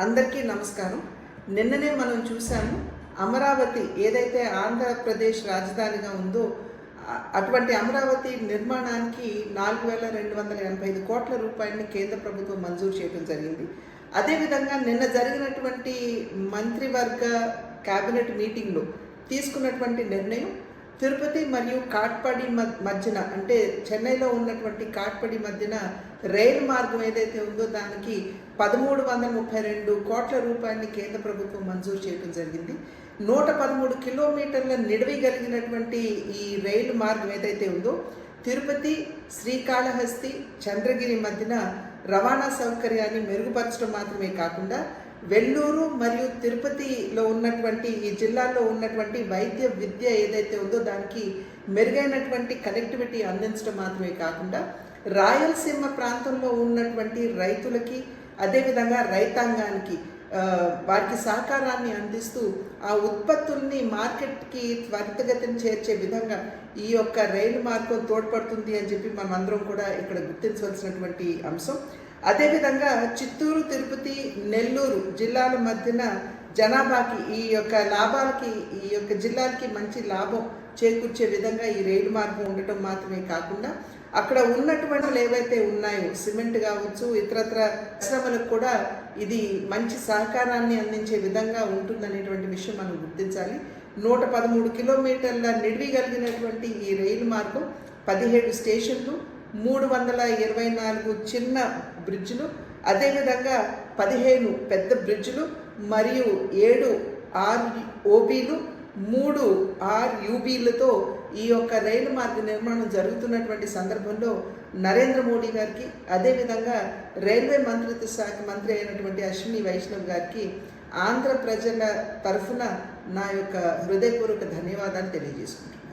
అందరికీ నమస్కారం. నిన్ననే మనం చూసాము అమరావతి ఏదైతే ఆంధ్రప్రదేశ్ రాజధానిగా ఉందో అటువంటి అమరావతి నిర్మాణానికి 4,285 కోట్ల రూపాయలని కేంద్ర ప్రభుత్వం మంజూరు చేయడం జరిగింది. అదేవిధంగా నిన్న జరిగినటువంటి మంత్రివర్గ కేబినెట్ మీటింగ్లో తీసుకున్నటువంటి నిర్ణయం తిరుపతి మరియు కాట్పాడి మధ్యన, అంటే చెన్నైలో ఉన్నటువంటి కాట్పాడి మధ్యన రైలు మార్గం ఏదైతే ఉందో దానికి 1,332 కోట్ల రూపాయలని కేంద్ర ప్రభుత్వం మంజూరు చేయడం జరిగింది. 113 కిలోమీటర్ల నిడివి కలిగినటువంటి ఈ రైలు మార్గం ఏదైతే ఉందో తిరుపతి, శ్రీకాళహస్తి, చంద్రగిరి మధ్యన రవాణా సౌకర్యాన్ని మెరుగుపరచడం మాత్రమే కాకుండా వెల్లూరు మరియు తిరుపతిలో ఉన్నటువంటి ఈ జిల్లాల్లో ఉన్నటువంటి వైద్య విద్య ఏదైతే ఉందో దానికి మెరుగైనటువంటి కనెక్టివిటీ అందించడం మాత్రమే కాకుండా రాయలసీమ ప్రాంతంలో ఉన్నటువంటి రైతులకి అదేవిధంగా రైతాంగానికి వారికి సహకారాన్ని అందిస్తూ ఆ ఉత్పత్తుల్ని మార్కెట్కి త్వరితగతిని చేర్చే విధంగా ఈ యొక్క రైలు మార్గం తోడ్పడుతుంది అని చెప్పి మనం అందరం కూడా ఇక్కడ గుర్తించవలసినటువంటి అంశం. అదేవిధంగా చిత్తూరు, తిరుపతి, నెల్లూరు జిల్లాల మధ్యన జనాభాకి ఈ యొక్క లాభాలకి ఈ యొక్క జిల్లాలకి మంచి లాభం చేకూర్చే విధంగా ఈ రైలు మార్గం ఉండటం మాత్రమే కాకుండా అక్కడ ఉన్నటువంటి ఏవైతే ఉన్నాయో సిమెంట్ కావచ్చు, ఇతరత్ర పరిశ్రమలకు కూడా ఇది మంచి సహకారాన్ని అందించే విధంగా ఉంటుందనేటువంటి విషయం మనం గుర్తించాలి. 113 కిలోమీటర్ల నిడివి కలిగినటువంటి ఈ రైలు మార్గం 17 స్టేషన్లు, 324 చిన్న బ్రిడ్జ్లు, అదేవిధంగా 15 పెద్ద బ్రిడ్జ్లు మరియు 7 ROBలు, 3 RUBలతో ఈ యొక్క రైలు మార్గ నిర్మాణం జరుగుతున్నటువంటి సందర్భంలో నరేంద్ర మోడీ గారికి, అదేవిధంగా రైల్వే మంత్రిత్వ శాఖ మంత్రి అయినటువంటి అశ్విని వైష్ణవ్ గారికి ఆంధ్ర ప్రజల తరఫున నా యొక్క హృదయపూర్వక ధన్యవాదాలు తెలియజేసుకుంటున్నాను.